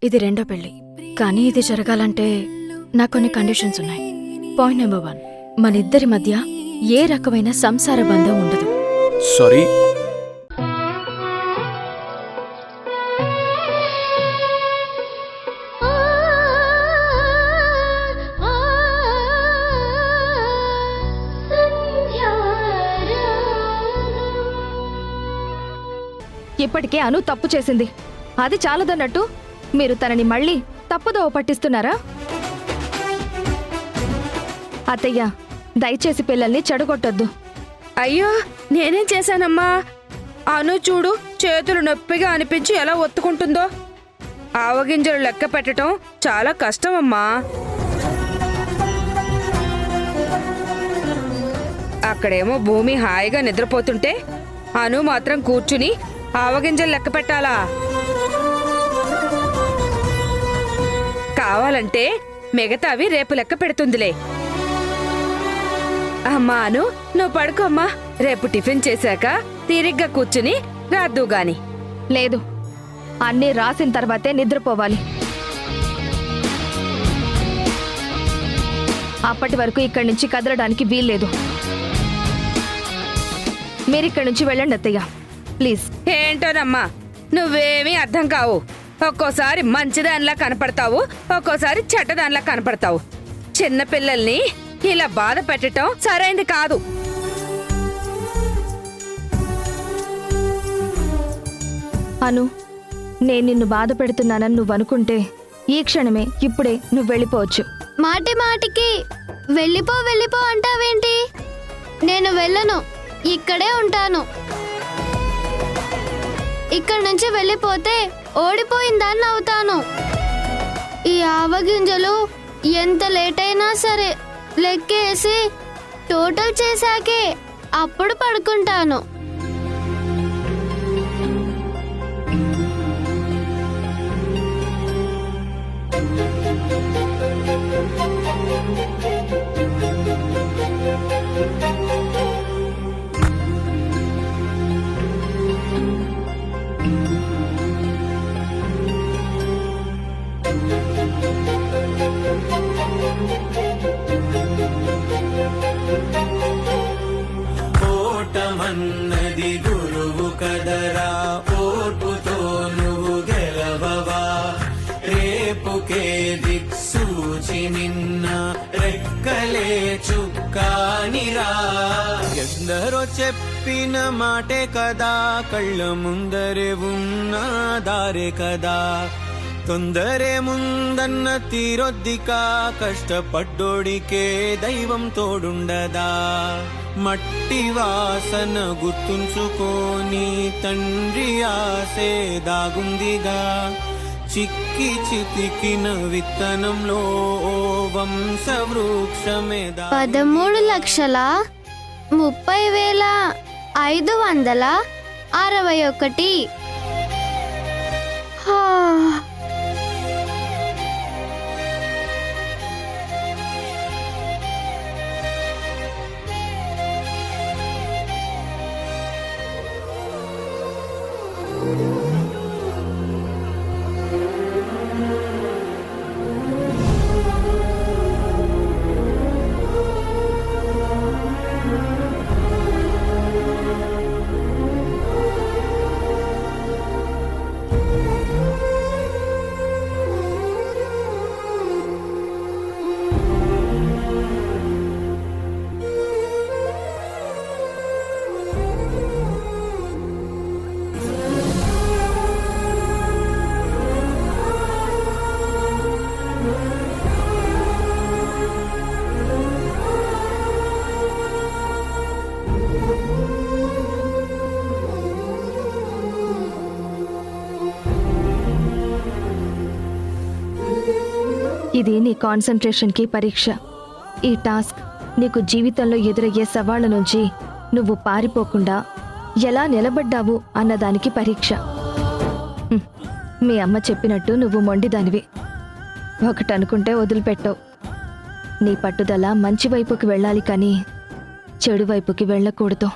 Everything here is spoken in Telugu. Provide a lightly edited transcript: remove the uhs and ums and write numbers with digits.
ఇది రెండో పెళ్లి. కానీ ఇది జరగాలంటే నాకు కొన్ని కండిషన్స్ ఉన్నాయి. పాయింట్ నెంబర్ 1, మనిద్దరి మధ్య ఏ రకమైన సంసార బంధం ఉండదు. సారీ, ఇప్పటికే అను తప్పు చేసింది. అది చాలదన్నట్టు మీరు తనని మళ్ళీ తప్పుదోవ పట్టిస్తున్నారా? అత్తయ్య, దయచేసి పిల్లల్ని చెడగొట్టొద్దు. అయ్యో, నేనేం చేశానమ్మా? అను చూడు, చేతులు నొప్పిగా అనిపించి ఎలా ఒత్తుకుంటుందో. ఆవగింజలు లెక్క పెట్టడం చాలా కష్టమమ్మా. అక్కడేమో భూమి హాయిగా నిద్రపోతుంటే అను మాత్రం కూర్చుని ఆవగింజలు లెక్క పెట్టాలా? కావాలంటే మిగతావి రేపు లెక్క పెడుతుందిలే. అమ్మా అను, నువ్వు పడుకోమ్మా. రేపు టిఫిన్ చేశాక తీరిగ్గా కూర్చుని రాద్దు గాని. లేదు, అన్నీ రాసిన తర్వాతే నిద్రపోవాలి. అప్పటి వరకు ఇక్కడి నుంచి కదలడానికి వీల్లేదు. మీరిక్కడి నుంచి వెళ్ళండి అత్తయ్య, ప్లీజ్. ఏంటోనమ్మా, నువ్వేమీ అర్థం కావు. ఒక్కోసారి మంచిదానిలా కనపడతావు, ఒక్కోసారి చెడ్డదానిలా కనపడతావు. చిన్నపిల్లల్ని ఇలా బాధ పెట్టడం సరైంది కాదు. అను, నేను నిన్ను బాధ పెడుతున్నానని నువ్వు అనుకుంటే ఈ క్షణమే, ఇప్పుడే నువ్వు వెళ్ళిపోవచ్చు. మాటి మాటికి వెళ్ళిపో అంటావేంటి? నేను వెళ్ళను, ఇక్కడే ఉంటాను. ఇక్కడి నుంచి వెళ్ళిపోతే ఓడిపోయిందాన్ని అవుతాను. ఈ ఆవగింజలు ఎంత లేట్ అయినా సరే లెక్కేసి టోటల్ చేశాకే అప్పుడు పడుకుంటాను. ఓటమన్నది గురువు కదరా, ఓర్పుతో నువ్వు గెలవవా. రేపుకే దిక్సూచి నిన్న రెక్కలే చుక్కానిరా. ఎందరో చెప్పిన మాటే కదా, కళ్ళ ముందరే ఉన్న దారే కదా. తొందరే ముందన్న తీరొద్దికా, కష్టపడ్డోడికే దైవం తోడుండదా. మట్టి వాసన గుర్తుంచుకోని తండ్రి ఆసే దాగుందిగా. చిక్కి చితికిన విత్తనంలో వంశవృక్షమే 13,30,561. ఇది నీ కాన్సంట్రేషన్కి పరీక్ష. ఈ టాస్క్ నీకు జీవితంలో ఎదురయ్యే సవాళ్ల నుంచి నువ్వు పారిపోకుండా ఎలా నిలబడ్డావు అన్నదానికి పరీక్ష. మీ అమ్మ చెప్పినట్టు నువ్వు మొండిదానివి. ఒకటనుకుంటే వదిలిపెట్టవు. నీ పట్టుదల మంచి వైపుకి వెళ్ళాలి కానీ చెడు వైపుకి వెళ్ళకూడదు.